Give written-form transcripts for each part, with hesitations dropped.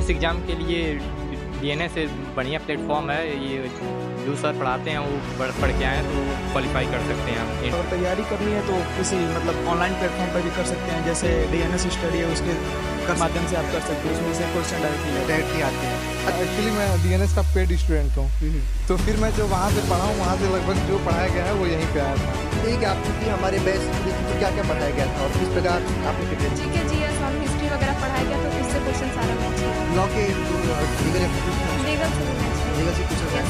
Entrance exam के लिए DNS से बढ़िया प्लेटफॉर्म है। ये जो सर पढ़ाते हैं वो पढ़ के आए तो क्वालिफाई कर सकते हैं आप। और तैयारी करनी है तो किसी मतलब ऑनलाइन प्लेटफॉर्म पर भी कर सकते हैं, जैसे डीएनएस स्टडी है उसके माध्यम से आप कर सकते हो। उसमें से क्वेश्चन डायरेक्टली आते हैं। एक्चुअली मैं डीएनएस का पेड स्टूडेंट हूँ, तो फिर मैं जो वहाँ से पढ़ा हूँ वहाँ से लगभग जो पढ़ाया गया है वो यहीं पे आया था। ठीक है, आपको कि हमारे बेस्ट तो क्या क्या पढ़ाया गया था और किस प्रकार आपने प्रिपेयर ठीक है जी, और हिस्ट्री वगैरह पढ़ाया गया तो उससे क्वेश्चन सारा मैच है। लॉ के लीगल से पूछा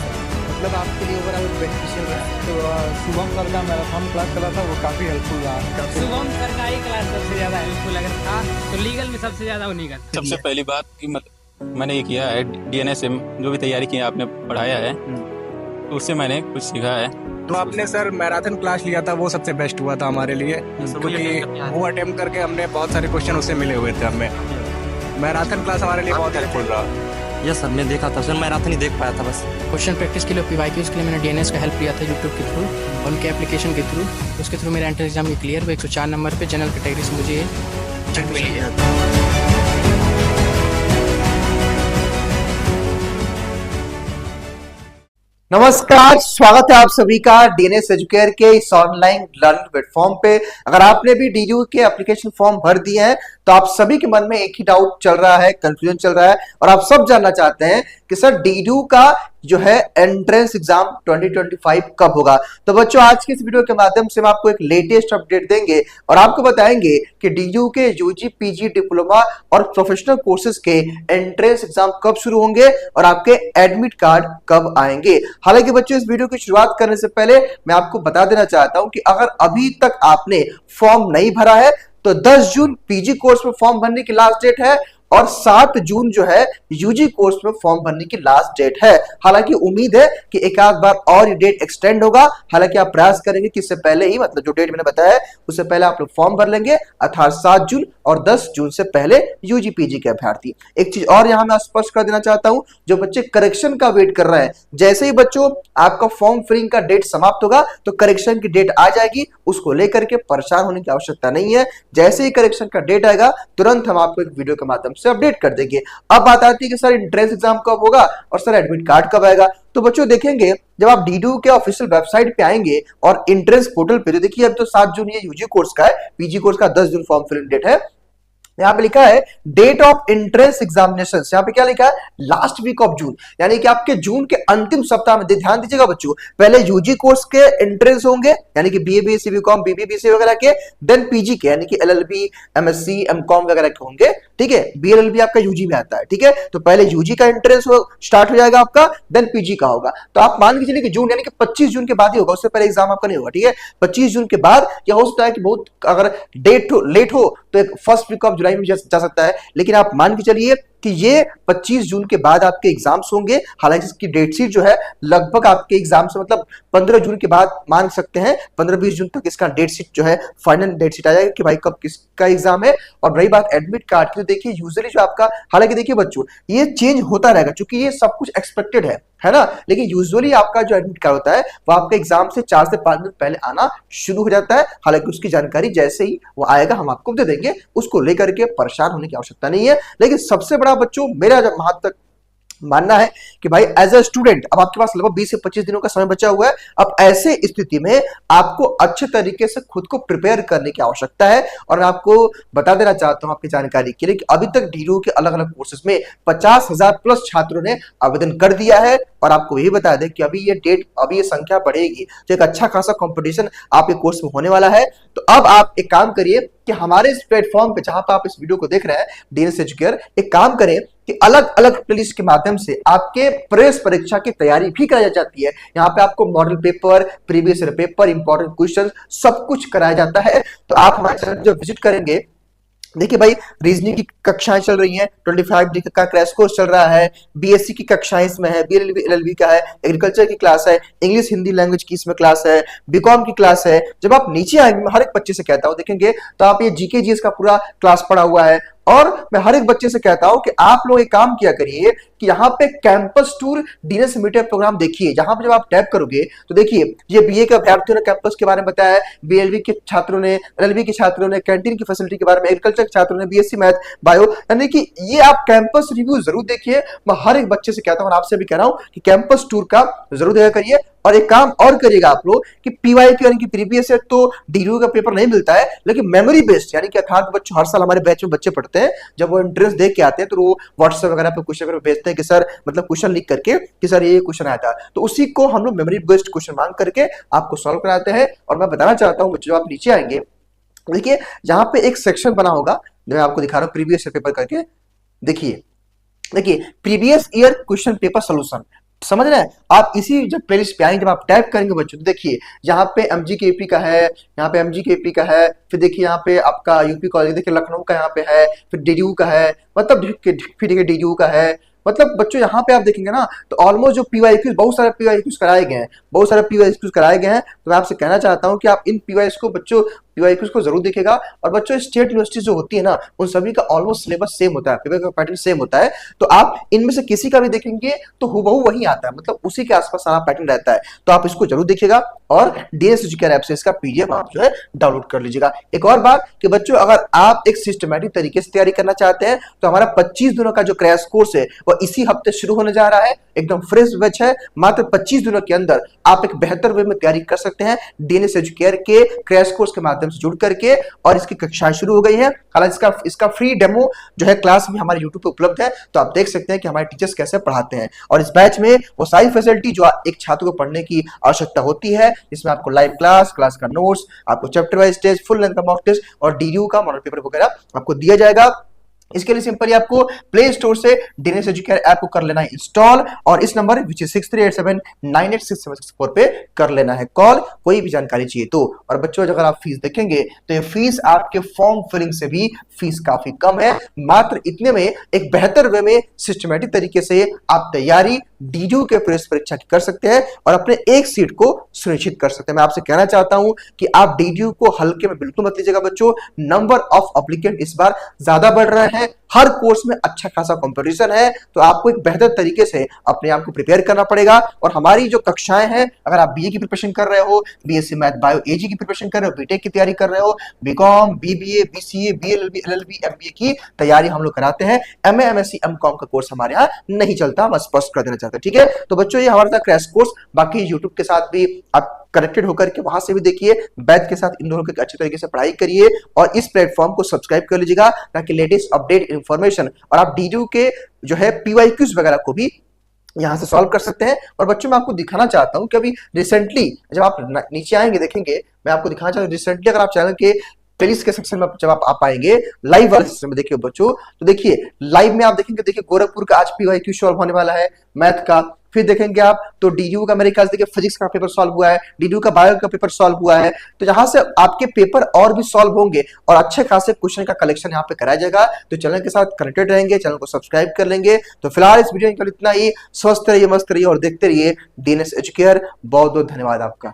मतलब आपके लिए ओवरऑल बेनिफिशियल रहा। तो शुभम सर का मैराथन क्लास चला था, वो काफ़ी हेल्पफुल रहा। शुभम सर का ही क्लास सबसे ज़्यादा हेल्पफुल अगर था तो लीगल में सबसे ज़्यादा उन्हीं का। सबसे पहली बात कि मैंने ये किया है डीएनएस से जो भी तैयारी की आपने पढ़ाया है तो उससे मैंने कुछ सीखा है। तो आपने सर मैराथन क्लास लिया था, वो सबसे बेस्ट हुआ था हमारे लिए, क्योंकि वो अटेम्प्ट करके हमने बहुत सारे क्वेश्चन उससे मिले हुए थे हमें। मैराथन क्लास हमारे लिए बहुत हेल्पफुल रहा। यस सर, मैं देखा था सर, मैराथन ही देख पाया था बस। क्वेश्चन प्रैक्टिस के लिए पीवाईक्यूज़ के लिए मैंने डीएनएस का हेल्प लिया था यूट्यूब के थ्रू और उनके एप्लीकेशन के थ्रू। उसके थ्रू मेरा एंट्रेंस एग्जाम भी क्लियर हुआ। 104 नंबर पे जनरल कैटेगरी से मुझे एडमिशन मिली है। नमस्कार, स्वागत है आप सभी का डीएनएस एजुकेयर के इस ऑनलाइन लर्निंग प्लेटफॉर्म पे। अगर आपने भी डीडीयू के एप्लीकेशन फॉर्म भर दिए हैं तो आप सभी के मन में एक ही डाउट चल रहा है, कंफ्यूजन चल रहा है और आप सब जानना चाहते हैं कि सर डीडीयू का जो है एंट्रेंस एग्जाम 2025 कब होगा। तो बच्चों, आज की इस वीडियो के माध्यम से हम आपको एक लेटेस्ट अपडेट देंगे और आपको बताएंगे कि डीडीयू के यूजी, पीजी, डिप्लोमा और प्रोफेशनल कोर्सेज के एंट्रेंस एग्जाम कब शुरू होंगे और आपके एडमिट कार्ड कब आएंगे। हालांकि बच्चों, इस वीडियो की शुरुआत करने से पहले मैं आपको बता देना चाहता हूं कि अगर अभी तक आपने फॉर्म नहीं भरा है तो 10 जून पीजी कोर्स में फॉर्म भरने की लास्ट डेट है और 7 जून जो है यूजी कोर्स में फॉर्म भरने की लास्ट डेट है। हालांकि उम्मीद है कि एक आध बार और ये डेट एक्सटेंड होगा। हालांकि आप प्रयास करेंगे कि इससे पहले ही, मतलब जो डेट मैंने बताया है उससे पहले आप लोग फॉर्म भर लेंगे, अर्थात 7 जून और 10 जून से पहले यूजी पीजी के अभ्यर्थी। एक चीज और यहां मैं स्पष्ट कर देना चाहता हूं, जो बच्चे करेक्शन का वेट कर रहे हैं, जैसे ही बच्चों आपका फॉर्म फिलिंग का डेट समाप्त होगा तो करेक्शन की डेट आ जाएगी, उसको लेकर के परेशान होने की आवश्यकता नहीं है। जैसे ही करेक्शन का डेट आएगा तुरंत हम आपको एक वीडियो के माध्यम से अपडेट कर देंगे। अब बात आती है कि सर एंट्रेंस एग्जाम कब होगा और सर एडमिट कार्ड कब आएगा। तो बच्चों देखेंगे, जब आप डीडीयू के ऑफिशियल वेबसाइट पे आएंगे और एंट्रेंस पोर्टल पे, तो देखिए अब तो 7 जून ये यूजी कोर्स का है, पीजी कोर्स का 10 जून फॉर्म फिलिंग डेट है। यहाँ पे लिखा है डेट ऑफ एंट्रेंस एग्जामिनेशन, यहाँ पे क्या लिखा है, लास्ट वीक ऑफ जून, यानी कि आपके जून के अंतिम सप्ताह में। ध्यान दीजिएगा बच्चों, पहले यूजी कोर्स के एंट्रेंस होंगे यानी कि बीए, बीएससी, बीकॉम, बीबी, बीसी वगैरह के, देन पीजी के यानी कि एलएलबी, एमएससी, एमकॉम वगैरह के होंगे। ठीक है, बीएलएलबी आपका यूजी में आता है। ठीक है, तो पहले यूजी का एंट्रेंस स्टार्ट हो जाएगा आपका, देन पीजी का होगा। तो आप मान के चलिए कि जून यानी कि 25 जून के बाद ही होगा, उससे पहले एग्जाम आपका नहीं होगा। ठीक है, 25 जून के बाद या हो सकता है कि बहुत अगर डेट लेट हो तो एक फर्स्ट वीक ऑफ जुलाई में जा सकता है, लेकिन आप मान के चलिए कि ये 25 जून के बाद आपके एग्जाम्स होंगे। हालांकि इसकी डेट शीट जो है लगभग आपके एग्जाम से मतलब 15 जून के बाद मान सकते हैं, 15-20 जून तक इसका डेट शीट जो है फाइनल डेट शीट आ जाएगा कि भाई कब किसका एग्जाम है। और रही बात एडमिट कार्ड की, तो देखिए यूजुअली जो आपका, हालांकि देखिए बच्चों ये चेंज होता रहेगा क्योंकि ये सब कुछ एक्सपेक्टेड है ना, लेकिन यूजुअली आपका जो एडमिट कार्ड होता है वो आपके एग्जाम से 4 से 5 दिन पहले आना शुरू हो जाता है। हालांकि उसकी जानकारी जैसे ही वो आएगा हम आपको दे देंगे, उसको लेकर के परेशान होने की आवश्यकता नहीं है। लेकिन सबसे बड़ा बच्चों मेरा जब वहां तक मानना है कि भाई एज अ स्टूडेंट अब आपके पास लगभग 20 से 25 दिनों का समय बचा हुआ है। अब ऐसे स्थिति में आपको अच्छे तरीके से खुद को प्रिपेयर करने की आवश्यकता है और मैं आपको बता देना चाहता हूं आपकी जानकारी के लिए कि अभी तक डीडीयू के अलग अलग कोर्सेज में 50,000 प्लस छात्रों ने आवेदन कर दिया है। और आपको यही बता दें कि अभी ये संख्या बढ़ेगी, तो एक अच्छा खासा कंपटीशन आपके कोर्स में होने वाला है। तो अब आप एक काम करिए कि हमारे इस प्लेटफॉर्म पे जहां पर आप इस वीडियो को देख रहे हैं डीएनएस एजुकेयर, एक काम करें कि अलग अलग प्लेलिस्ट के माध्यम से आपके प्रेस परीक्षा की तैयारी भी कराई जाती है। यहाँ पे आपको model paper, previous year paper, important question सब कुछ कराया जाता है। तो आप हमारे चैनल जब विजिट करेंगे, देखिए भाई रीजनिंग की कक्षाएं चल रही हैं, 25 डी का क्रैश कोर्स चल रहा है, बीएससी की कक्षाएं इसमें है, बीएलएलबी, एलएलबी का है, एग्रीकल्चर की क्लास है, इंग्लिश हिंदी लैंग्वेज की इसमें क्लास है, बीकॉम की क्लास है। जब आप नीचे आएंगे, मैं हर एक बच्चे से कहता हूं देखेंगे तो आप ये जीके जीएस का पूरा क्लास पढ़ा हुआ है। और मैं हर एक बच्चे से कहता हूं कि आप लोग एक काम किया करिए कि यहाँ पे campus tour DNS media program देखिए, जहां पे जब आप टैप करोगे तो देखिए ये बीए के अभ्यर्थियों ने कैंपस के बारे में बताया है, बीएलबी के छात्रों ने, एलएलबी के छात्रों ने कैंटीन की फैसिलिटी के बारे में, एग्रीकल्चर के छात्रों ने, बीएससी मैथ बायो, यानी कि ये आप कैंपस रिव्यू जरूर देखिए। मैं हर एक बच्चे से कहता हूं और आपसे भी कह रहा हूं कि कैंपस टूर का जरूर देखा करिए। और एक काम और करिएगा आप लोग कि पीवाईक्यू यानी कि प्रीवियस ईयर तो डीयू का पेपर नहीं मिलता है, लेकिन मेमोरी बेस्ड यानी कि अखाड़ के बच्चों, हर साल हमारे बैच में बच्चे पढ़ते हैं, जब वो एंट्रेंस दे के आते हैं तो वो व्हाट्सएप वगैरह पे क्वेश्चन पेपर भेजते हैं कि सर मतलब क्वेश्चन लिख करके कि सर ये क्वेश्चन आया था, तो उसी को हम लोग मेमोरी बेस्ड क्वेश्चन मांग करके आपको सॉल्व कराते हैं। और मैं बताना चाहता हूँ बच्चों, आप नीचे आएंगे देखिए यहाँ पे एक सेक्शन बना होगा, मैं आपको दिखा रहा हूँ प्रीवियस ईयर पेपर करके, देखिए previous year question paper solution, समझ रहे हैं आप। इसी जब प्लेलिस्ट पे आएंगे, जब आप टाइप करेंगे बच्चों, तो देखिए यहाँ पे एमजीकेपी का है, यहाँ पे एमजीकेपी का है, फिर देखिए यहाँ पे आपका यूपी कॉलेज, देखिए लखनऊ का यहाँ पे है, फिर डीयू का है, मतलब फिर देखिए डीयू का है, मतलब बच्चों यहाँ पे आप देखेंगे ना तो ऑलमोस्ट जो पीवाईक्यूज, बहुत सारे पीवाईक्यूज कराए गए हैं, बहुत सारे पीवाईक्यूज कराए गए हैं। तो मैं आपसे कहना चाहता हूँ कि आप इन पीवाईक्यूज को बच्चों पीवाईक्यूज को जरूर देखेगा। और बच्चों स्टेट यूनिवर्सिटी जो होती है ना, उन सभी का ऑलमोस्ट सिलेबस सेम होता है, पेपर का पैटर्न सेम होता है, तो आप इनमें से किसी का भी देखेंगे तो हुबहू वही आता है, मतलब उसी के आसपास सारा पैटर्न रहता है, तो आप इसको जरूर देखिएगा। और डीएनएस एजुकेयर ऐप से इसका पीडीएफ आप जो है डाउनलोड कर लीजिएगा। एक और बात कि बच्चों, अगर आप एक सिस्टमैटिक तरीके से तैयारी करना चाहते हैं तो हमारा 25 दिनों का जो क्रैश कोर्स है वो इसी हफ्ते शुरू होने जा रहा है, एकदम फ्रेश बैच है। मात्र 25 दिनों के अंदर आप एक बेहतर वे में तैयारी कर सकते हैं डीएनएस एजुकेयर के क्रैश कोर्स के माध्यम से जुड़ करके। और इसकी कक्षाएं शुरू हो गई है, हालांकि इसका फ्री डेमो जो है क्लास में हमारे यूट्यूब पे उपलब्ध है, तो आप देख सकते हैं कि हमारे टीचर्स कैसे पढ़ाते हैं। और इस बैच में वो सारी फैसिलिटी जो एक छात्र को पढ़ने की आवश्यकता होती है, जिसमें आपको लाइव क्लास का नोट्स, आपको chapter wise test, full length का मॉक टेस्ट और डीयू का मॉडल पेपर वगैरह आपको दिया जाएगा। इसके लिए सिंपली आपको प्ले स्टोर से डीएनएस एजुकेयर ऐप को कर लेना है इंस्टॉल, और इस नंबर विच इज 6387986764 पे कर लेना है कॉल, कोई भी जानकारी चाहिए तो। और बच्चों, अगर आप फीस देखेंगे तो ये फीस आपके फॉर्म फिलिंग से भी फीस काफी कम है। मात्र इतने में एक बेहतर वे में सिस्टमैटिक तरीके से आप तैयारी डीयू के प्रवेश परीक्षा की कर सकते हैं और अपने एक सीट को सुनिश्चित कर सकते हैं। मैं आपसे कहना चाहता हूं कि आप डीयू को हल्के में बिल्कुल मत लीजिएगा बच्चों। नंबर ऑफ एप्लीकेंट इस बार ज्यादा बढ़ रहे हैं, हर कोर्स में अच्छा खासा कंपटीशन है, तो आपको एक बेहतर तरीके से अपने आप को प्रिपेयर करना पड़ेगा। और हमारी जो कक्षाएं हैं, अगर आप बीए की प्रिपरेशन कर रहे हो, बीएससी मैथ बायो एजी की प्रिपरेशन कर रहे हो, बीटेक की तैयारी कर रहे हो, BCom, BBA, BCA, BLLB, LLB, MBA की तैयारी हम लोग कराते हैं। एमए, एमएससी, एमकॉम का कोर्स हमारे यहाँ नहीं चलता, मैं स्पष्ट कर देना चाहता हूं, ठीक है। तो बच्चों, ये हमारा था क्रैश कोर्स। बाकी यूट्यूब के साथ भी आप कनेक्टेड होकर के वहां से भी देखिए, बैच के साथ इन दोनों के अच्छे तरीके से पढ़ाई करिए और इस प्लेटफॉर्म को सब्सक्राइब कर लीजिएगा ताकि लेटेस्ट अपडेट इंफॉर्मेशन और आप डीयू के जो है पीवाईक्यूज वगैरह को भी यहां से सॉल्व कर सकते हैं। और बच्चों, मैं आपको दिखाना चाहता हूं कि अभी रिसेंटली जब आप नीचे आएंगे देखेंगे, मैं आपको दिखाना चाहता हूं रिसेंटली अगर आप चैनल के प्लेलिस्ट के सेक्शन में जब आप आएंगे लाइव वाले सेक्शन में देखिए बच्चों, तो देखिए लाइव में आप देखेंगे, देखिए गोरखपुर का आज पीवाईक्यू सॉल्व होने वाला है मैथ का। फिर देखेंगे आप तो डीयू का मेरे ख्याल से देखिए फिजिक्स का पेपर सॉल्व हुआ है, डीयू का बायो का पेपर सॉल्व हुआ है। तो जहां से आपके पेपर और भी सॉल्व होंगे और अच्छे खासे क्वेश्चन का कलेक्शन यहाँ पे कराया जाएगा। तो चैनल के साथ कनेक्टेड रहेंगे, चैनल को सब्सक्राइब कर लेंगे। तो फिलहाल इस वीडियो में इतना ही। स्वस्थ रहिए, मस्त रहिए और देखते रहिए डीएनएस एजुकेयर। बहुत बहुत धन्यवाद आपका।